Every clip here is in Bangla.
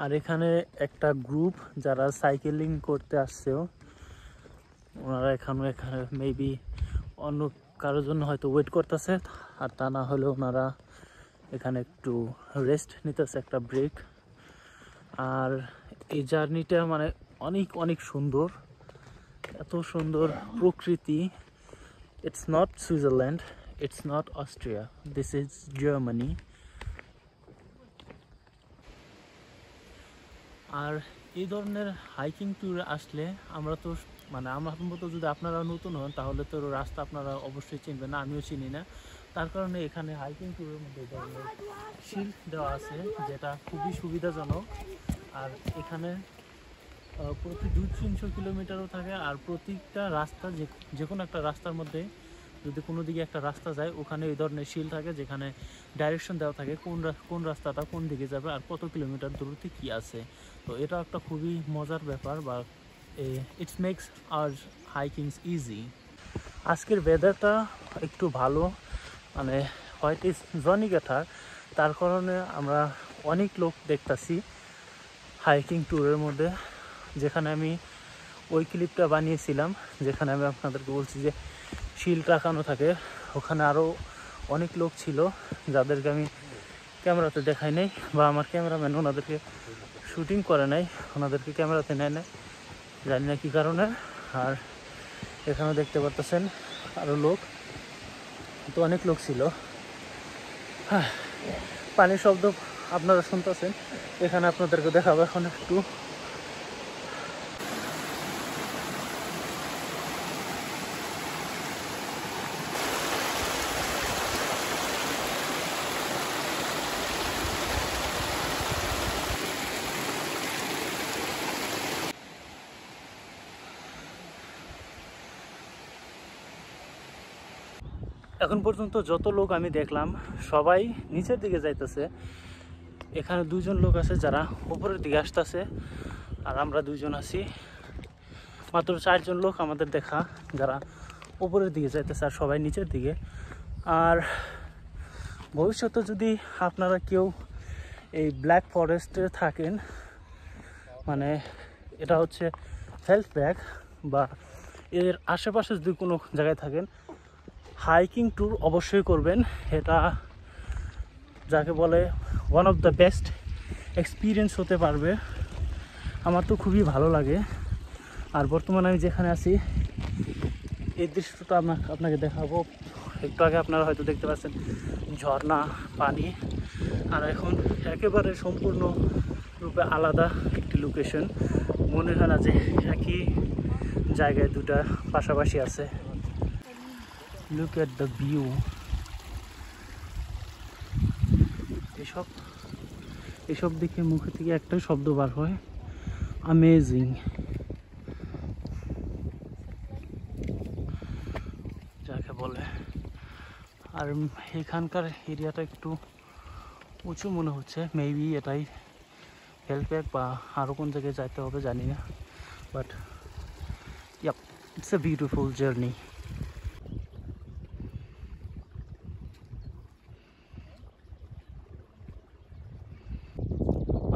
আর এখানে একটা গ্রুপ যারা সাইকেলিং করতে আসছে, ওনারা এখানে মেবি অন্য কারোর জন্য হয়তো ওয়েট করতেছে, আর তা না হলে ওনারা এখানে একটু রেস্ট নিতেছে, একটা ব্রেক। আর এই জার্নিটা মানে অনেক অনেক সুন্দর, এত সুন্দর প্রকৃতি। It's not Switzerland, it's not Austria, this is Germany. আর এই ধরনের হাইকিং ট্যুরে আসলে আমরা তো মানে আমার মতো যদি আপনারা নতুন হন তাহলে তো রাস্তা আপনারা অবশ্যই চিনবেন না, আমিও চিনি না। তার কারণে এখানে হাইকিং ট্যুরের মধ্যে ধরনের শিল্ড দেওয়া আছে, যেটা খুবই সুবিধাজনক। আর এখানে প্রতি 200-300 কিলোমিটারও থাকে, আর প্রতিটা রাস্তা যে কোনো একটা রাস্তার মধ্যে যদি কোনো দিকে একটা রাস্তা যায়, ওখানে এই ধরনের শিল্ড থাকে যেখানে ডাইরেকশন দেওয়া থাকে কোন রাস্তাটা কোন দিকে যাবে আর কত কিলোমিটার দূরত্বে কী আছে। তো এটা একটা খুবই মজার ব্যাপার, বা ইটস মেক্স আওয়ার হাইকিংস ইজি। আজকের ওয়েদারটা একটু ভালো, মানে হোয়াইট ইজ জনি কাঠার, তার কারণে আমরা অনেক লোক দেখতেছি হাইকিং ট্যুরের মধ্যে। যেখানে আমি ওই ক্লিপটা বানিয়েছিলাম যেখানে আমি আপনাদেরকে বলছি যে শিল্ড রাখানো থাকে, ওখানে আরও অনেক লোক ছিল যাদেরকে আমি ক্যামেরাতে দেখাই নাই, বা আমার ক্যামেরাম্যান ওনাদেরকে শুটিং করে নাই, ওনাদেরকে ক্যামেরাতে নেয় নাই, জানি না কী কারণে। আর এখানেও দেখতে পারতেছেন আরও লোক, তো অনেক লোক ছিল। হ্যাঁ, পানির শব্দ আপনারা শুনতেছেন, এখানে আপনাদেরকে দেখাবো এখন একটু। এখন পর্যন্ত যত লোক আমি দেখলাম সবাই নিচের দিকে যাইতেছে। এখানে দুজন লোক আছে যারা উপরের দিকে আসতেছে, আর আমরা দুজন আছি, মাত্র 4 জন লোক আমাদের দেখা যারা উপরের দিকে যাইতেছে, আর সবাই নিচের দিকে। আর ভবিষ্যতে যদি আপনারা কেউ এই ব্ল্যাক ফরেস্টে থাকেন, মানে এটা হচ্ছে ফেল্ডব্যাক বা এর আশেপাশে যদি কোনো জায়গায় থাকেন, হাইকিং ট্যুর অবশ্যই করবেন। এটা যাকে বলে one of the best experience হতে পারবে। আমার তো খুবই ভালো লাগে। আর বর্তমানে আমি যেখানে আছি এই দৃশ্যটা আপনাকে দেখাবো। একটু আগে আপনারা হয়তো দেখতে পাচ্ছেন ঝর্ণা পানি, আর এখন একেবারে সম্পূর্ণ রূপে আলাদা একটি লোকেশন। মনে হয় না যে একই জায়গায় দুটা পাশাপাশি আছে। Look at the view. এসব দেখে মুখে থেকে একটাই শব্দ বার হয়, অ্যামেজিং। যাকে বলে। আর এখানকার এরিয়াটা একটু উঁচু মনে হচ্ছে, মেবি এটাই ফেল্ডব্যাক বা আরও কোন জায়গায় যাইতে হবে জানি না, but yep, it's a beautiful journey.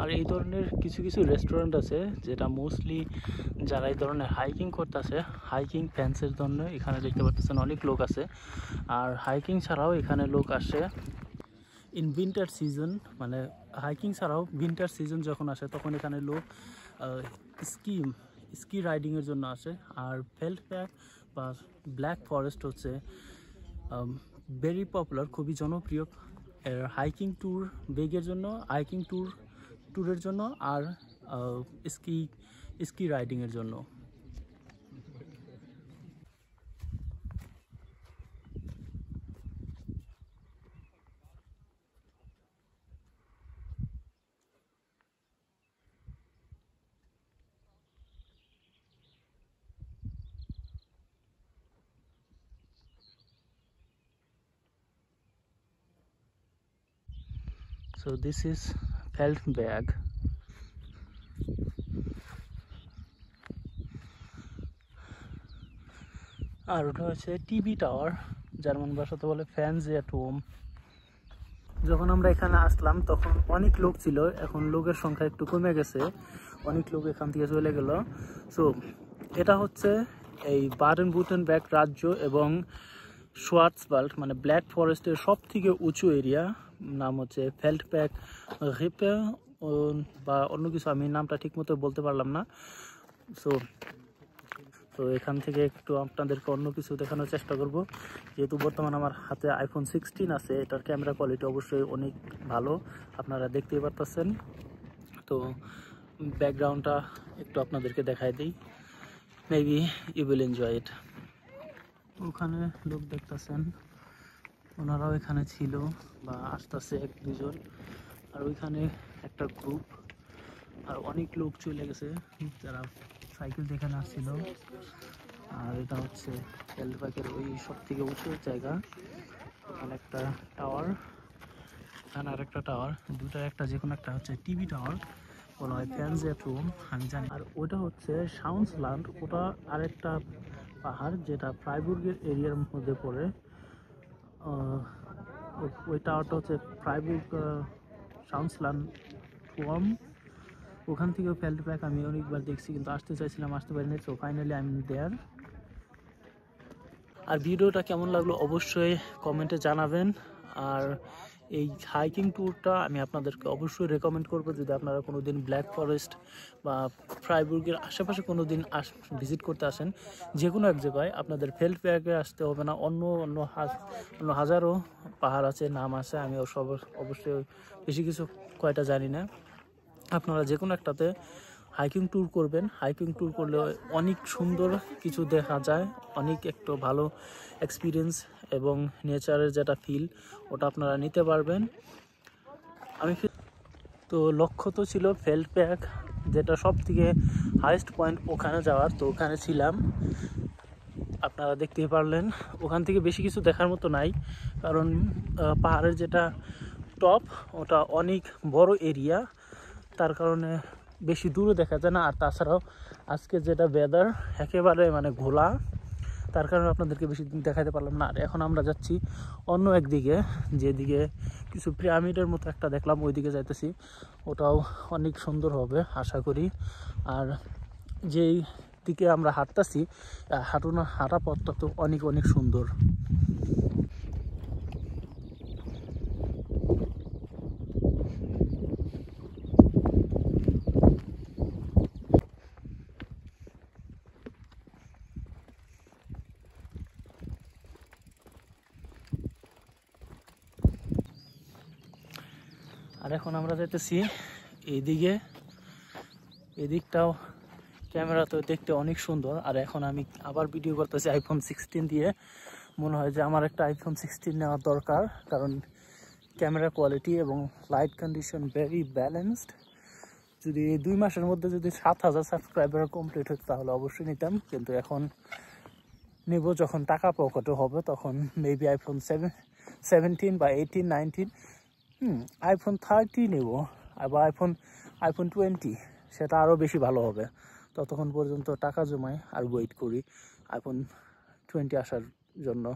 আর এই ধরনের কিছু কিছু রেস্টুরেন্ট আছে যেটা মোস্টলি যারা এই ধরনের হাইকিং করতেছে, হাইকিং ফ্যান্সের জন্য এখানে দেখতে পাচ্ছেন অনেক লোক আছে। আর হাইকিং ছাড়াও এখানে লোক আসে ইন উইন্টার সিজন, মানে হাইকিং ছাড়াও উইন্টার সিজন যখন আসে তখন এখানে লোক স্কি রাইডিংয়ের জন্য আসে। আর ফেল্ডব্যাক বা ব্ল্যাক ফরেস্ট হচ্ছে ভেরি পপুলার, খুবই জনপ্রিয় হাইকিং ট্যুর বেগের জন্য, হাইকিং ট্যুরের জন্য, আর স্কি রাইডিংয়ের জন্য। So this is Feldberg. আর ওটা হচ্ছে টিভি টাওয়ার, জার্মান ভাষাতে বলে ফ্যানস এট হোম। যখন আমরা এখানে আসলাম তখন অনেক লোক ছিল, এখন লোকের সংখ্যা একটু কমে গেছে, অনেক লোক এখান থেকে চলে গেল। সো এটা হচ্ছে এই বাডেন-বুর্টেনবার্গ রাজ্য এবং শোয়ার্জওয়াল্ড মানে ব্ল্যাক ফরেস্টের সব থেকে উঁচু এরিয়া, নাম হচ্ছে ফেল্ডব্যাক রিপে বা অন্য কিছু, আমি নামটা ঠিক মতো বলতে পারলাম না। তো এখান থেকে একটু আপনাদেরকে অন্য কিছু দেখানোর চেষ্টা করব। যেহেতু বর্তমানে আমার হাতে আইফোন 16 আছে, এটার ক্যামেরা কোয়ালিটি অবশ্যই অনেক ভালো, আপনারা দেখতেই পারতেছেন। তো ব্যাকগ্রাউন্ডটা একটু আপনাদেরকে দেখাই দিই, maybe you will enjoy it. ওখানে লোক দেখতেছেন, ওনারাও এখানে ছিল বা আসতেছে এক দুজন, আর ওইখানে একটা গ্রুপ, আর অনেক লোক চলে গেছে যারা সাইকেল যেখানে আসছিল। আর এটা হচ্ছে ফেল্ডব্যাকের ওই সব থেকে উঁচু জায়গা, ওখানে একটা টাওয়ার, এখানে আর একটা টাওয়ার, দুটার একটা যে কোনো একটা হচ্ছে টিভি টাওয়ার, কোনো হয় ফ্যানজেট রুম আমি জানি। আর ওটা হচ্ছে সাউন্ডসল্যান্ড, ওটা আরেকটা পাহাড় যেটা ফ্রাইবুর্গের এরিয়ার মধ্যে পড়ে। ওই টাওয়ারটা হচ্ছে ফ্রাইবুর্গ সাউন্ডসল্যান্ড ফোয়াম, ওখান থেকেও ফেল্ডব্যাক আমি অনেকবার দেখছি, কিন্তু আসতে চাইছিলাম, আসতে পারিনি। So finally I am there. আর ভিডিওটা কেমন লাগলো অবশ্যই কমেন্টে জানাবেন। আর এই হাইকিং ট্যুরটা আমি আপনাদেরকে অবশ্যই রেকমেন্ড করবো, যদি আপনারা কোনো দিন ব্ল্যাক ফরেস্ট বা ফ্রাইবুর্গের আশেপাশে কোনো দিন ভিজিট করতে আসেন, যে কোনো এক জায়গায় আপনাদের ফেল্ডব্যাকে আসতে হবে না, অন্য হাজারো পাহাড় আছে, নাম আছে, আমি সব অবশ্যই বেশি কিছু কয়টা জানি না। আপনারা যে কোনো একটাতে হাইকিং ট্যুর করবেন, হাইকিং ট্যুর করলে অনেক সুন্দর কিছু দেখা যায়, অনেক একটু ভালো এক্সপিরিয়েন্স এবং নেচারের যেটা ফিল ওটা আপনারা নিতে পারবেন। তো লক্ষ্য তো ছিল ফেল্ডব্যাক, যেটা সব থেকে হাইয়েস্ট পয়েন্ট, ওখানে যাওয়ার। তো ওখানে ছিলাম, আপনারা দেখতেই পারলেন। ওখান থেকে বেশি কিছু দেখার মতো নাই, কারণ পাহাড়ের যেটা টপ ওটা অনেক বড় এরিয়া, তার কারণে বেশি দূরে দেখা যায় না। আর তাছাড়াও আজকে যেটা ওয়েদার একেবারে মানে ঘোলা, তার কারণে আপনাদেরকে বেশি দেখাতে পারলাম না। আর এখন আমরা যাচ্ছি অন্য একদিকে, যেদিকে কিছু পিরামিডের মতো একটা দেখলাম, ওই দিকে যাইতেছি, ওটাও অনেক সুন্দর হবে আশা করি। আর যেই দিকে আমরা হাঁটতেছি, হাঁটা পথটা তো অনেক অনেক সুন্দর। আর এখন আমরা যাইতেছি এইদিকে, এদিকটাও ক্যামেরা তো দেখতে অনেক সুন্দর। আর এখন আমি আবার ভিডিও করতেছি আইফোন 16 দিয়ে, মনে হয় যে আমার একটা আইফোন 16 নেওয়া দরকার, কারণ ক্যামেরা কোয়ালিটি এবং লাইট কন্ডিশন ভেরি ব্যালেন্সড। যদি 2 মাসের মধ্যে যদি 7000 সাবস্ক্রাইবার কমপ্লিট হতো তাহলে অবশ্যই নিতাম, কিন্তু এখন নেব যখন টাকা পকেটে হবে, তখন মেবি আইফোন 17 বা 18, 19, আইফোন 30 নেব, আবার আইফোন 20, সেটা আরও বেশি ভালো হবে। ততক্ষণ পর্যন্ত টাকা জমাই আর ওয়েট করি আইফোন 20 আসার জন্য।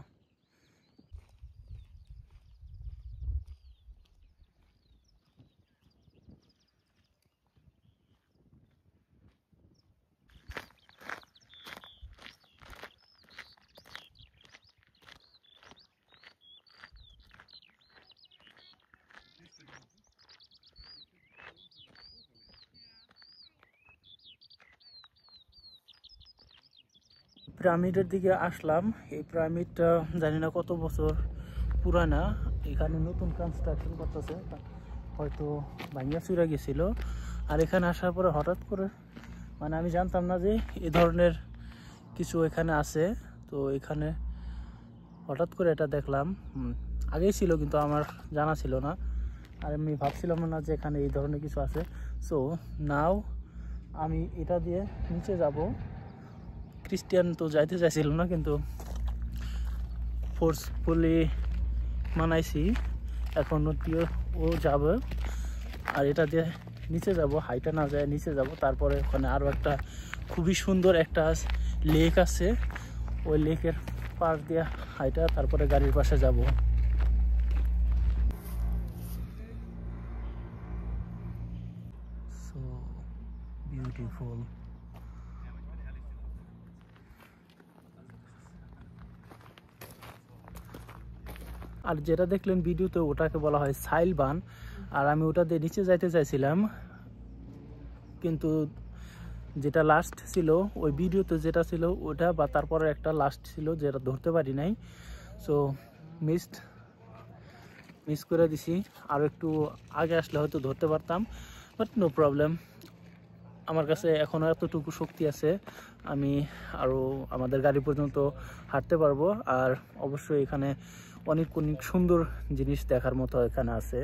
পিরামিডের দিকে আসলাম। এই পিরামিডটা জানি না কত বছর পুরানা, এখানে নতুন কনস্ট্রাকশন করতেছে, হয়তো ভাঙিয়া চুরা গেছিল। আর এখানে আসার পরে হঠাৎ করে মানে আমি জানতাম না যে এ ধরনের কিছু এখানে আছে। তো এখানে হঠাৎ করে এটা দেখলাম, আগেই ছিল কিন্তু আমার জানা ছিল না, আর আমি ভাবছিলাম না যে এখানে এই ধরনের কিছু আছে। সো নাও আমি এটা দিয়ে নিচে যাব। খ্রিস্টিয়ান তো যাইতে চাইছিল না, কিন্তু ফোর্সফুলি মানাইছি, এখন ও যাবে। আর এটা দিয়ে নিচে যাব, হাইটা না যায় নিচে যাব। তারপরে ওখানে আরও একটা খুবই সুন্দর একটা লেক আছে, ওই লেকের পার দিয়ে হাইটা তারপরে গাড়ির পাশে যাব। বিউটিফুল। আর যেটা দেখলেন ভিডিওতে ওটাকে বলা হয় সাইলবান। আর আমি ওটা দিয়ে নিচে যাইতে চাইছিলাম, কিন্তু যেটা লাস্ট ছিল ওই ভিডিওতে যেটা ছিল ওটা বা তারপরে একটা লাস্ট ছিল যেটা ধরতে পারি নাই, সো মিস করে দিছি। আর একটু আগে আসলে হয়তো ধরতে পারতাম, বাট নো প্রবলেম। আমার কাছে এখনও এতটুকু শক্তি আছে, আমি আরও আমাদের গাড়ি পর্যন্ত হাঁটতে পারবো। আর অবশ্যই এখানে অনেক অনেক সুন্দর জিনিস দেখার মতো এখানে আছে।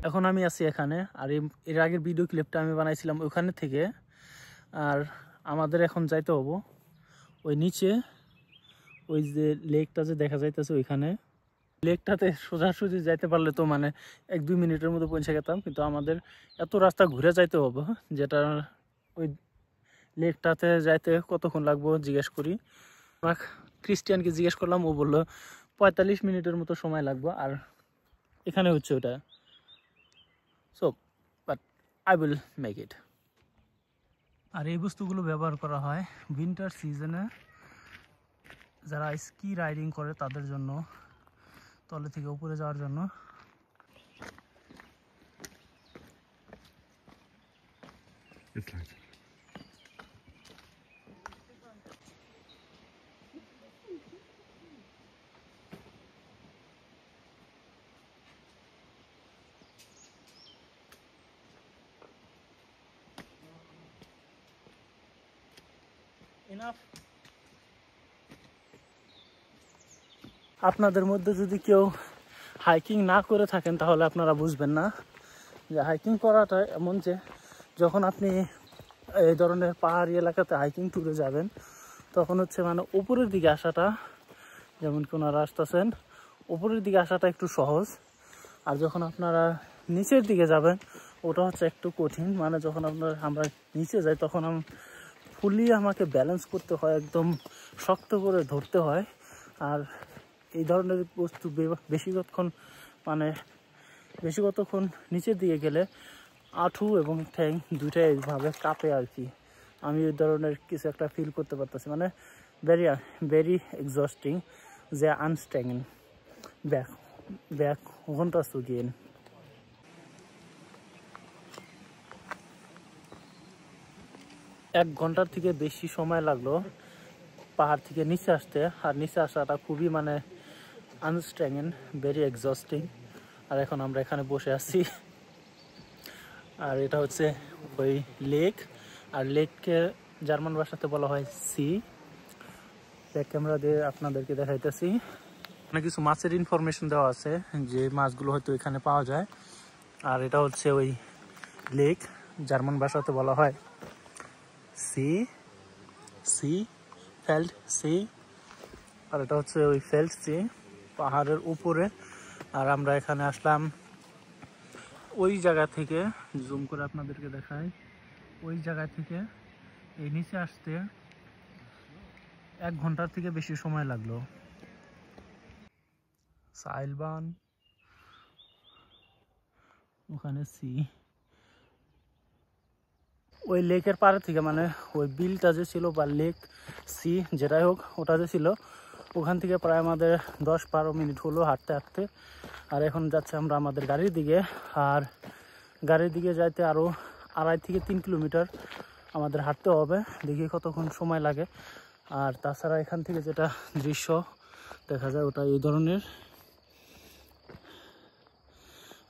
এখন আমি আছি এখানে, আর এর আগের ভিডিও ক্লিপটা আমি বানাইছিলাম ওখানে থেকে। আর আমাদের এখন যাইতে হবো ওই নিচে, ওই যে লেকটা যে দেখা যাইতেছে ওইখানে। লেকটাতে সোজাসুজি যাইতে পারলে তো মানে 1-2 মিনিটের মধ্যে পৌঁছে গেতাম, কিন্তু আমাদের এত রাস্তা ঘুরে যাইতে হবে, যেটা ওই লেকটাতে যাইতে কতক্ষণ লাগবো জিজ্ঞেস করি। আমার ক্রিস্টিয়ানকে জিজ্ঞেস করলাম, ও বললো 45 মিনিটের মতো সময় লাগবে। আর এখানে হচ্ছে ওটা, so but I will make it. আর এই বস্তুগুলো ব্যবহার করা হয় উইন্টার সিজনে, যারা স্কি রাইডিং করে তাদের জন্য, তলে থেকে উপরে যাওয়ার জন্য। আপনাদের মধ্যে যদি কেউ হাইকিং না করে থাকেন তাহলে আপনারা বুঝবেন না যে হাইকিং করাটা এমন যে যখন আপনি এই ধরনের পাহাড়ি এলাকাতে হাইকিং ট্যুরে যাবেন তখন হচ্ছে মানে উপরের দিকে আসাটা, যেমন কি ওনারা আসতেছেন, উপরের দিকে আসাটা একটু সহজ। আর যখন আপনারা নিচের দিকে যাবেন ওটা হচ্ছে একটু কঠিন। মানে যখন আমরা নিচে যাই তখন ফুলি আমাকে ব্যালেন্স করতে হয়, একদম শক্ত করে ধরতে হয়। আর এই ধরনের বস্তু বেশি কতক্ষণ নিচের দিকে গেলে আঁঠু এবং ঠ্যাং দুইটাই এইভাবে কাঁপে আর কি। আমি ওই ধরনের কিছু একটা ফিল করতে পারতেছি, মানে ভেরি এক্সস্টিং, যে আনস্ট্যাঙ্গেন ব্যাক ঘন্টা সুগিয়েন। এক ঘন্টার থেকে বেশি সময় লাগলো পাহাড় থেকে নিচে আসতে। আর নিচে আসাটা খুবই মানে আনস্ট্যাঙ্গেন, ভেরি এক্সস্টিং। আর এখন আমরা এখানে বসে আছি। আর এটা হচ্ছে ওই লেক, আর লেককে জার্মান ভাষাতে বলা হয় সি। ব্যাক ক্যামেরা দিয়ে আপনাদেরকে দেখাইতেছি। অনেক কিছু মাছের ইনফরমেশন দেওয়া আছে যে মাছগুলো হয়তো এখানে পাওয়া যায়। আর এটা হচ্ছে ওই লেক, জার্মান ভাষাতে বলা হয় সি ফেল্ড সি। আর এটা হচ্ছে ওই ফেল্ড সি, পাহাড়ের উপরে। আর আমরা এখানে আসলাম ওই জায়গা থেকে, জুম করে আপনাদেরকে দেখাই, ওই জায়গা থেকে এই নিচে আসতে 1 ঘন্টার থেকে বেশি সময় লাগলো। সাইলবান, ওখানে সি। ওই লেকের পাড়ে থেকে মানে ওই বিলটা যে ছিল বা লেক সি যেটাই হোক ওটা যে ছিল, ওখান থেকে প্রায় আমাদের 10-12 মিনিট হলো হাঁটতে হাঁটতে। আর এখন যাচ্ছে আমরা আমাদের গাড়ির দিকে। আর গাড়ির দিকে যাইতে আরও 2.5 থেকে 3 কিলোমিটার আমাদের হাঁটতে হবে, দেখি কতক্ষণ সময় লাগে। আর তাছাড়া এখান থেকে যেটা দৃশ্য দেখা যায় ওটা এই ধরনের।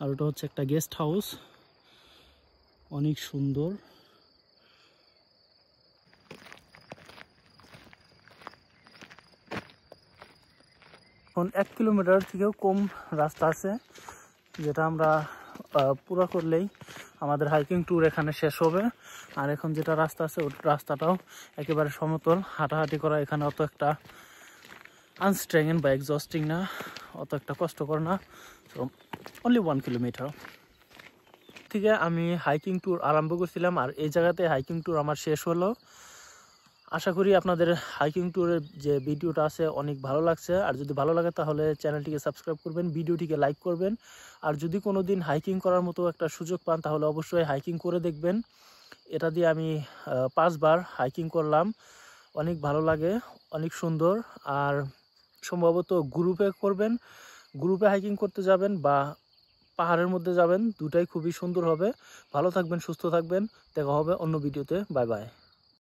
আর ওটা হচ্ছে একটা গেস্ট হাউস, অনেক সুন্দর। এখন 1 কিলোমিটার থেকেও কম রাস্তা আছে, যেটা আমরা পুরো করলেই আমাদের হাইকিং ট্যুর এখানে শেষ হবে। আর এখন যেটা রাস্তা আছে ওই রাস্তাটাও একেবারে সমতল, হাঁটাহাঁটি করা এখানে অত একটা আনস্ট্রেঙ্গেন বা এক্সস্টিং না, অত একটা কষ্টকর না। সো অনলি 1 কিলোমিটার থেকে আমি হাইকিং ট্যুর আরম্ভ করছিলাম। আর এই জায়গাতে হাইকিং ট্যুর আমার শেষ হলো। আশা করি আপনাদের হাইকিং ট্যুরের যে ভিডিওটা আছে অনেক ভালো লাগছে। আর যদি ভালো লাগে তাহলে চ্যানেলটিকে সাবস্ক্রাইব করবেন, ভিডিওটিকে লাইক করবেন। আর যদি কোনো দিন হাইকিং করার মতো একটা সুযোগ পান তাহলে অবশ্যই হাইকিং করে দেখবেন। এটা দিয়ে আমি 5 বার হাইকিং করলাম। অনেক ভালো লাগে, অনেক সুন্দর। আর সম্ভবত গ্রুপে করবেন, গ্রুপে হাইকিং করতে যাবেন বা পাহাড়ের মধ্যে যাবেন, দুটাই খুবই সুন্দর হবে। ভালো থাকবেন, সুস্থ থাকবেন। দেখা হবে অন্য ভিডিওতে। Bye bye.